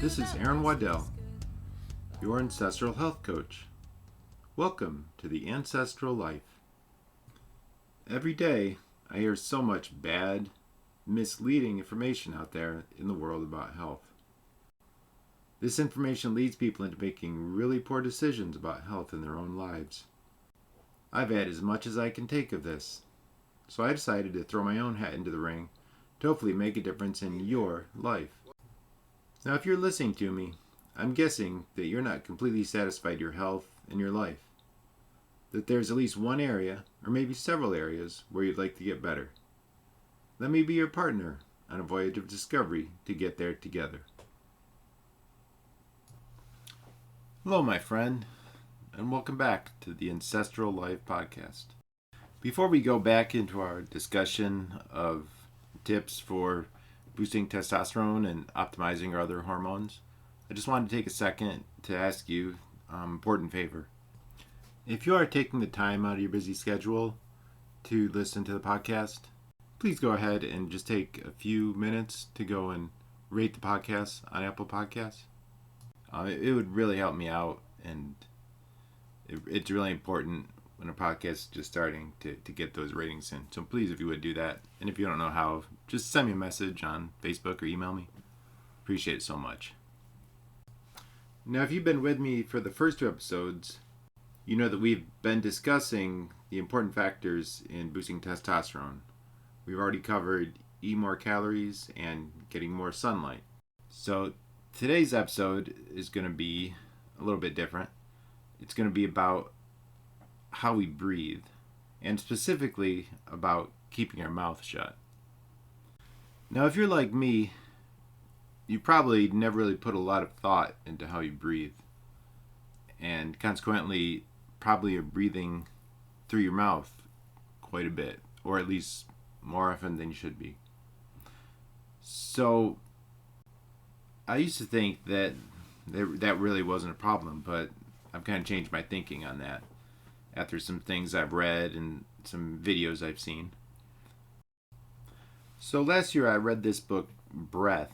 This is Aaron Waddell, your ancestral health coach. Welcome to the Ancestral Life. Every day, I hear so much bad, misleading information out there in the world about health. This information leads people into making really poor decisions about health in their own lives. I've had as much as I can take of this, so I decided to throw my own hat into the ring to hopefully make a difference in your life. Now, if you're listening to me, I'm guessing that you're not completely satisfied with your health and your life. That there's at least one area, or maybe several areas, where you'd like to get better. Let me be your partner on a voyage of discovery to get there together. Hello, my friend, and welcome back to the Ancestral Life podcast. Before we go back into our discussion of tips for boosting testosterone and optimizing our other hormones, I just wanted to take a second to ask you an important favor. If you are taking the time out of your busy schedule to listen to the podcast, please go ahead and just take a few minutes to go and rate the podcast on Apple Podcasts. It would really help me out, and it's really important when a podcast is just starting to get those ratings in. So please, if you would do that. And if you don't know how, just send me a message on Facebook or email me. Appreciate it so much. Now, if you've been with me for the first two episodes, you know that we've been discussing the important factors in boosting testosterone. We've already covered eat more calories and getting more sunlight. So today's episode is going to be a little bit different. It's going to be about how we breathe, and specifically about keeping our mouth shut. Now, if you're like me, you probably never really put a lot of thought into how you breathe, and consequently probably are breathing through your mouth quite a bit, or at least more often than you should be. So I used to think that really wasn't a problem, but I've kind of changed my thinking on that after some things I've read and some videos I've seen. So last year I read this book, Breath,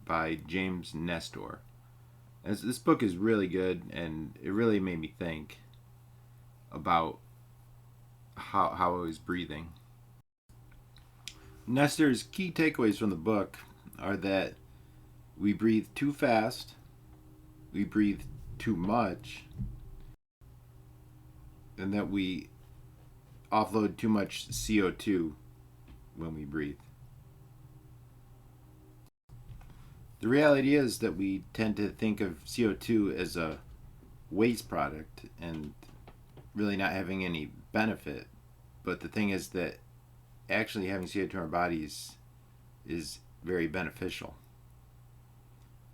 by James Nestor. And this book is really good, and it really made me think about how I was breathing. Nestor's key takeaways from the book are that we breathe too fast, we breathe too much, and that we offload too much CO2 when we breathe. The reality is that we tend to think of CO2 as a waste product and really not having any benefit. But the thing is that actually having CO2 in our bodies is very beneficial.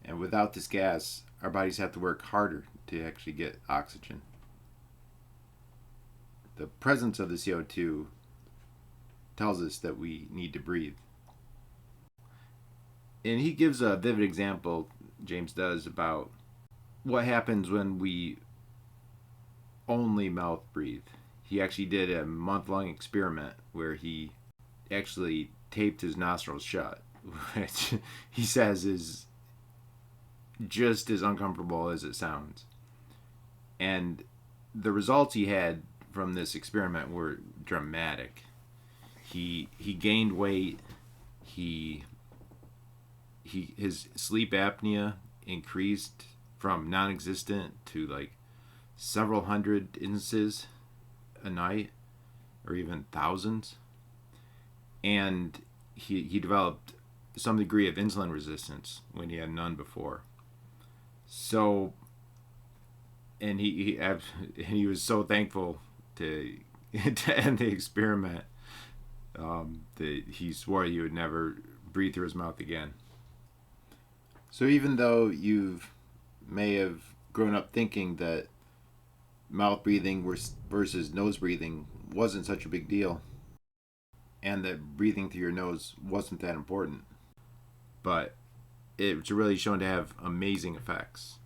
And without this gas, our bodies have to work harder to actually get oxygen. The presence of the CO2 tells us that we need to breathe. And he gives a vivid example, James does, about what happens when we only mouth breathe. He actually did a month-long experiment where he actually taped his nostrils shut, which he says is just as uncomfortable as it sounds. And the results he had from this experiment were dramatic. He gained weight. His sleep apnea increased from non-existent to like several hundred instances a night, or even thousands. And he developed some degree of insulin resistance when he had none before. So, and he was so thankful to end the experiment that he swore he would never breathe through his mouth again. So even though you may have grown up thinking that mouth breathing versus nose breathing wasn't such a big deal, and that breathing through your nose wasn't that important, but it's really shown to have amazing effects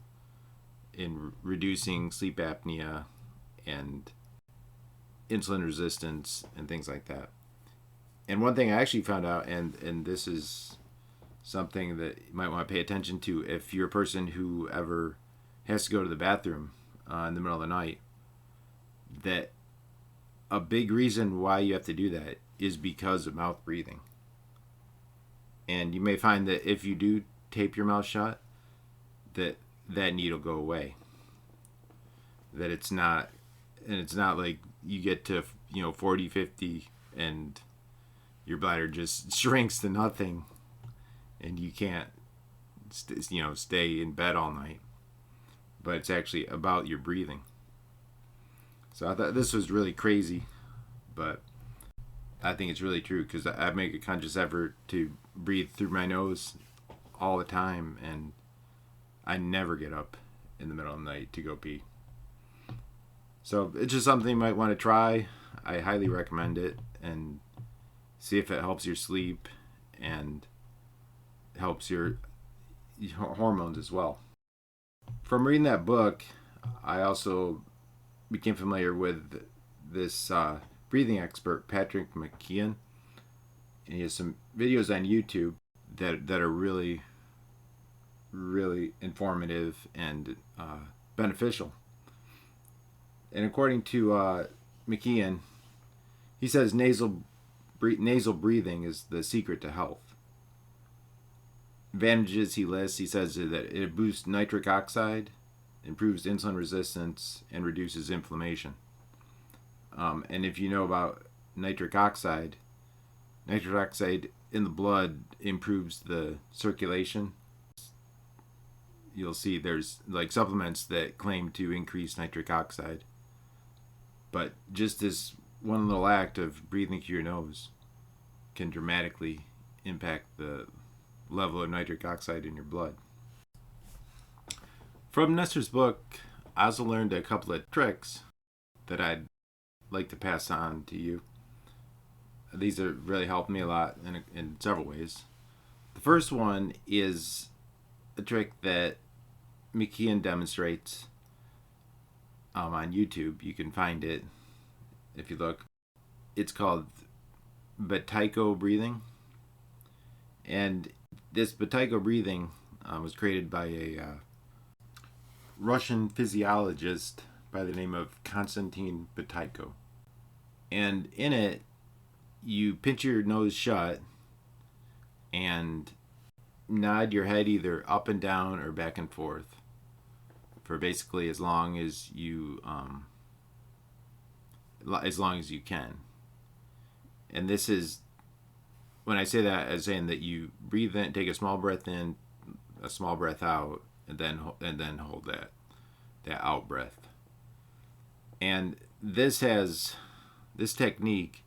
in reducing sleep apnea and insulin resistance and things like that. And one thing I actually found out, and this is something that you might want to pay attention to if you're a person who ever has to go to the bathroom in the middle of the night. That a big reason why you have to do that is because of mouth breathing. And you may find that if you do tape your mouth shut, that need will go away. That it's not like you get to 40, 50 and your bladder just shrinks to nothing and you can't stay in bed all night. But it's actually about your breathing. So I thought this was really crazy, but I think it's really true because I make a conscious effort to breathe through my nose all the time, and I never get up in the middle of the night to go pee. So it's just something you might want to try. I highly recommend it, and see if it helps your sleep and helps your hormones as well. From reading that book, I also became familiar with this breathing expert, Patrick McKeon. And he has some videos on YouTube that are really, really informative and beneficial. And according to McKeon, he says nasal breathing is the secret to health. Advantages he lists, he says that it boosts nitric oxide, improves insulin resistance, and reduces inflammation. And if you know about nitric oxide in the blood improves the circulation. You'll see there's like supplements that claim to increase nitric oxide. But just this one little act of breathing through your nose can dramatically impact the level of nitric oxide in your blood. From Nestor's book, I also learned a couple of tricks that I'd like to pass on to you. These have really helped me a lot in several ways. The first one is a trick that McKeon demonstrates on YouTube. You can find it if you look. It's called Batico breathing. And this Batico breathing was created by a Russian physiologist by the name of Konstantin Batico. And in it, you pinch your nose shut and nod your head either up and down or back and forth for basically as long as you can. And this is, when I say that, I'm saying that you breathe in, take a small breath in, a small breath out, and then hold that out breath. And this technique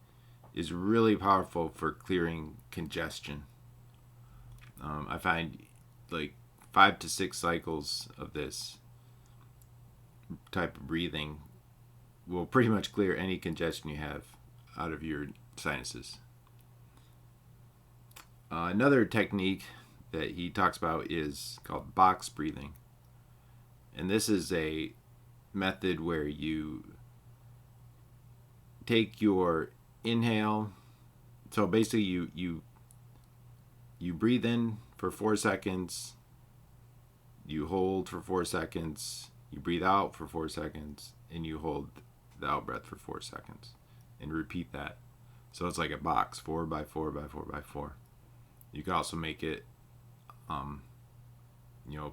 is really powerful for clearing congestion. I find like 5 to 6 cycles of this type of breathing will pretty much clear any congestion you have out of your sinuses. Another technique that he talks about is called box breathing. And this is a method where you take your inhale. So basically you breathe in for 4 seconds, you hold for 4 seconds, you breathe out for 4 seconds, and you hold the out breath for 4 seconds. And repeat that. So it's like a box, 4 by 4 by 4 by 4. You can also make it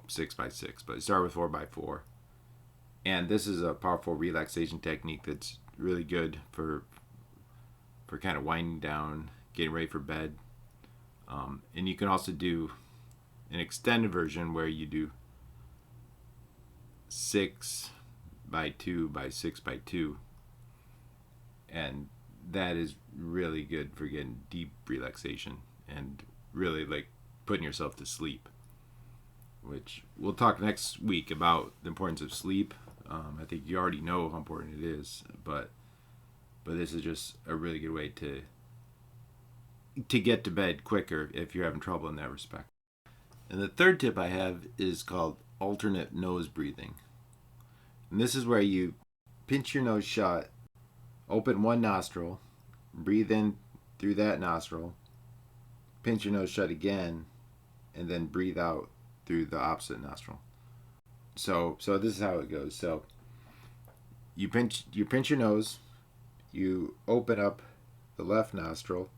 6 by 6, but start with 4 by 4. And this is a powerful relaxation technique that's really good for kind of winding down, getting ready for bed. And you can also do an extended version where you do 6 by 2 by 6 by 2. And that is really good for getting deep relaxation and really like putting yourself to sleep, which we'll talk next week about the importance of sleep. I think you already know how important it is, but this is just a really good way to get to bed quicker if you're having trouble in that respect. And the third tip I have is called alternate nose breathing. And this is where you pinch your nose shut, open one nostril, breathe in through that nostril, pinch your nose shut again, and then breathe out through the opposite nostril. So this is how it goes. So you pinch your nose, you open up the left nostril,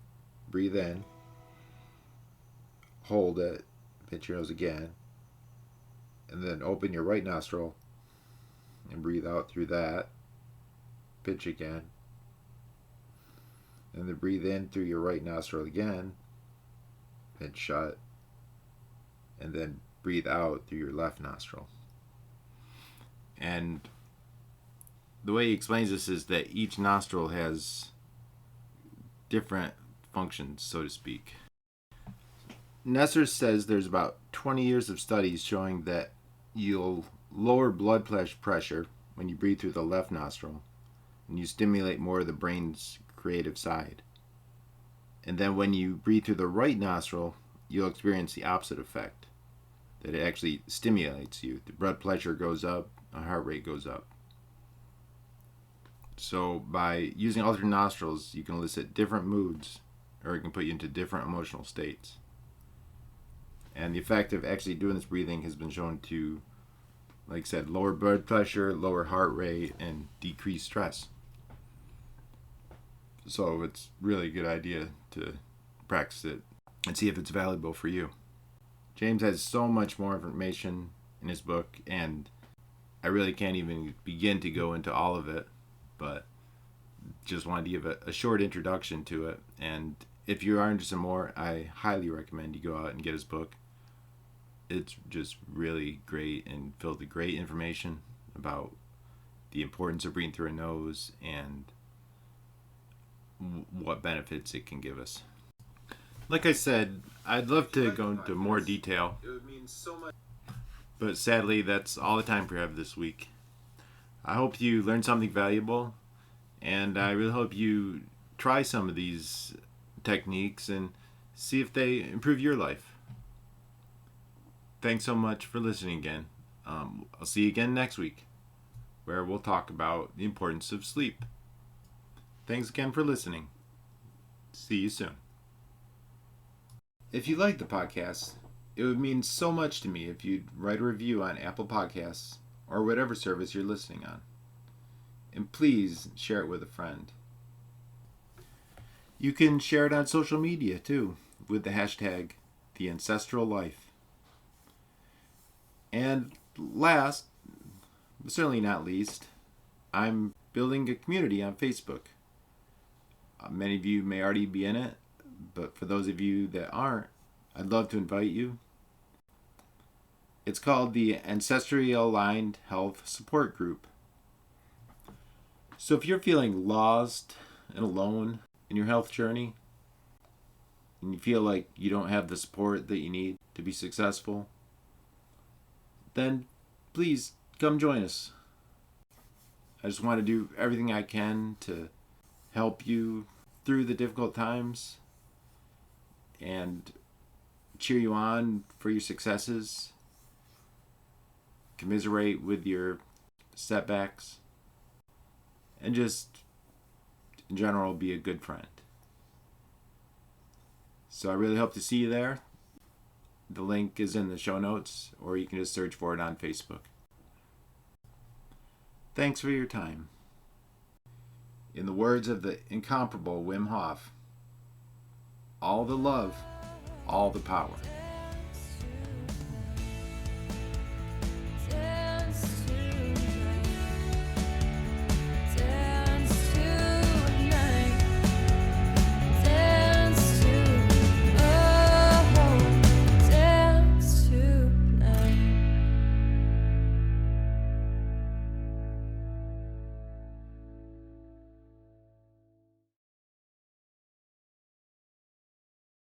breathe in, hold it, pinch your nose again, and then open your right nostril and breathe out through that, pinch again, and then breathe in through your right nostril again, pinch shut, and then breathe out through your left nostril. And the way he explains this is that each nostril has different functions, so to speak. Nesser says there's about 20 years of studies showing that you'll lower blood pressure when you breathe through the left nostril, and you stimulate more of the brain's creative side. And then when you breathe through the right nostril, you'll experience the opposite effect, that it actually stimulates you. The blood pressure goes up, the heart rate goes up. So by using alternate nostrils, you can elicit different moods, or it can put you into different emotional states. And the effect of actually doing this breathing has been shown to, like I said, lower blood pressure, lower heart rate, and decrease stress. So it's really a good idea to practice it and see if it's valuable for you. James has so much more information in his book, and I really can't even begin to go into all of it, but just wanted to give a short introduction to it. And if you are interested in more, I highly recommend you go out and get his book. It's just really great and filled with great information about the importance of breathing through a nose and what benefits it can give us. Like I said, I'd love to go into more detail. It would mean so much. But sadly, that's all the time we have this week. I hope you learned something valuable, and I really hope you try some of these techniques and see if they improve your life. Thanks so much for listening again. I'll see you again next week, where we'll talk about the importance of sleep. Thanks again for listening. See you soon. If you like the podcast, it would mean so much to me if you'd write a review on Apple Podcasts or whatever service you're listening on. And please share it with a friend. You can share it on social media too, with the hashtag #TheAncestralLife. And last, but certainly not least, I'm building a community on Facebook. Many of you may already be in it, but for those of you that aren't, I'd love to invite you. It's called the Ancestrally Aligned Health Support Group. So if you're feeling lost and alone in your health journey, and you feel like you don't have the support that you need to be successful, then please come join us. I just want to do everything I can to help you through the difficult times and cheer you on for your successes, commiserate with your setbacks, and just in general be a good friend. So I really hope to see you there. The link is in the show notes, or you can just search for it on Facebook. Thanks for your time. In the words of the incomparable Wim Hof, all the love, all the power.